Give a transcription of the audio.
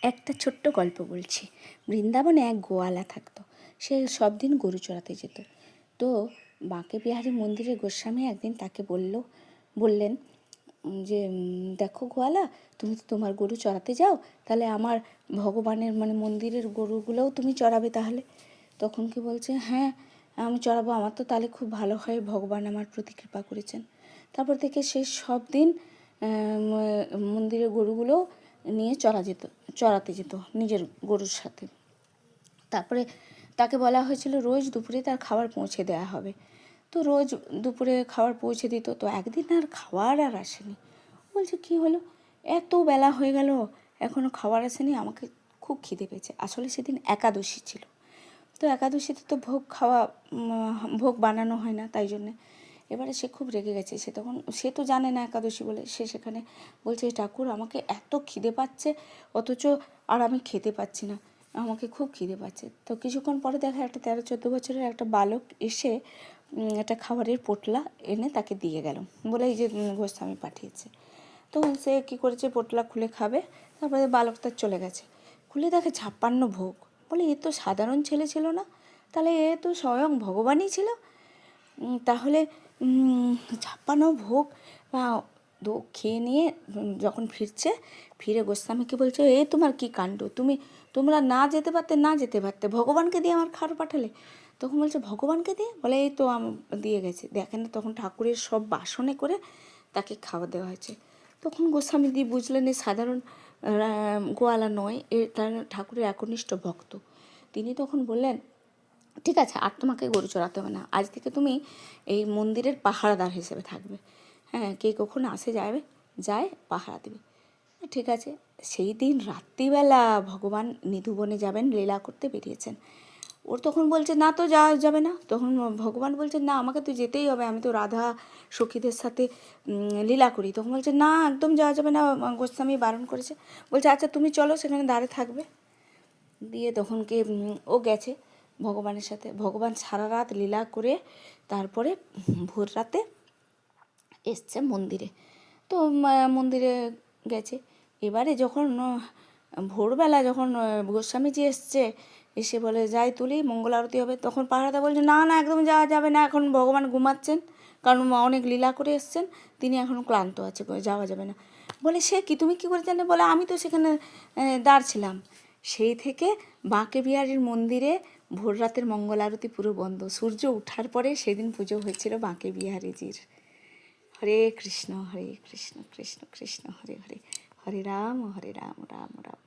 একটা ছোট্ট গল্প বলছি। বৃন্দাবনে এক গোয়ালা থাকতো। সে সব দিন গরু চড়াতে যেত। তো বাঁকে বিহারী মন্দিরের গোস্বামী একদিন তাকে বললেন যে দেখো গোয়ালা, তুমি তো তোমার গরু চড়াতে যাও, তাহলে আমার ভগবানের মন্দিরের গরুগুলোও তুমি চড়াবে তাহলে। তখন কি বলছে, হ্যাঁ আমি চড়াবো, আমার তো তাহলে খুব ভালো হয়, ভগবান আমার প্রতি কৃপা করেছেন। তারপর থেকে সে সব দিন মন্দিরের গরুগুলো নিয়ে চড়াতে যেত নিজের গরুর সাথে। তারপরে তাকে বলা হয়েছিল রোজ দুপুরে তার খাবার পৌঁছে দেওয়া হবে। তো রোজ দুপুরে খাবার পৌঁছে দিত। তো একদিন আর খাবার আর আসেনি। বলছে কি হলো, এত বেলা হয়ে গেল এখনও খাবার আসেনি, আমাকে খুব খিদে পেয়েছে। আসলে সেদিন একাদশী ছিল। তো একাদশীতে তো ভোগ বানানো হয় না, তাই জন্যে এবারে সে খুব রেগে গেছে। সে তো জানে না একাদশী বলে। সে সেখানে বলছে, ঠাকুর আমাকে এত খিদে পাচ্ছে, অথচ আর আমি খেতে পাচ্ছি না, আমাকে খুব খিদে পাচ্ছে। তো কিছুক্ষণ পরে দেখা একটা 13-14 বছরের একটা বালক এসে একটা খাবারের পোটলা এনে তাকে দিয়ে গেল, বলে এই যে গোস্বামী পাঠিয়েছে। তখন সে কী করেছে, পোটলা খুলে খাবে। তারপরে বালক তার চলে গেছে। খুলে দেখে 56 ভোগ। বলে এ তো সাধারণ ছেলে ছিল না, তাহলে এ তো স্বয়ং ভগবানই ছিল। তাহলে 56 ভোগ খেয়ে নিয়ে যখন ফিরে গোস্বামীকে বলছে, এ তোমার কি কাণ্ড, তোমরা না যেতে পারতে ভগবানকে দিয়ে আমার খাবার পাঠালে। তখন বলছে ভগবানকে দিয়ে, বলে এই তো দিয়ে গেছে। দেখেন না, তখন ঠাকুরের সব বাসনে করে তাকে খাওয়া দেওয়া হয়েছে। তখন গোস্বামী দিয়ে বুঝলেন এ সাধারণ গোয়ালা নয়, এ তার ঠাকুরের একনিষ্ঠ ভক্ত। তিনি তখন বললেন, ঠিক আছে, আর তোমাকে গরু চড়াতে হবে না, আজ থেকে তুমি এই মন্দিরের পাহারাদার হিসেবে থাকবে। হ্যাঁ, কে কখন যায় পাহারা দেবে। ঠিক আছে। সেই দিন রাত্রিবেলা ভগবান নিধুবনে যাবেন, লীলা করতে বেরিয়েছেন। ওর তখন বলছে না, তো যাওয়া যাবে না। তখন ভগবান বলছে না, আমাকে তো যেতেই হবে, আমি তো রাধা সখীদের সাথে লীলা করি। তখন বলছে না, একদম যাওয়া যাবে না, গোস্বামী বারণ করেছে। বলছে আচ্ছা তুমি চলো, সেখানে দাঁড়িয়ে থাকবে। দিয়ে তখন ও গেছে ভগবানের সাথে। ভগবান সারা রাত লীলা করে তারপরে ভোর রাতে এসছে মন্দিরে। তো মন্দিরে গেছে। এবারে যখন ভোরবেলা যখন গোস্বামীজি এসে বলে যাই তুলি, মঙ্গল আরতি হবে, তখন পাহারাদা বলছে না না, একদম যাওয়া যাবে না, এখন ভগবান ঘুমাচ্ছেন, কারণ অনেক লীলা করে এসছেন, তিনি এখন ক্লান্ত আছে, যাওয়া যাবে না। বলে সে কি, তুমি কী করে জানলে? বলে আমি তো সেখানে দাঁড়ছিলাম। সেই থেকে বাঁকে বিহারীর মন্দিরে ভোর রাতের মঙ্গল আরতি পুরো বন্ধ। সূর্য ওঠার পরে সেদিন পুজো হয়েছিল বাঁকে বিহারীজির। হরে কৃষ্ণ কৃষ্ণ কৃষ্ণ হরে হরে, হরে রাম রাম রাম।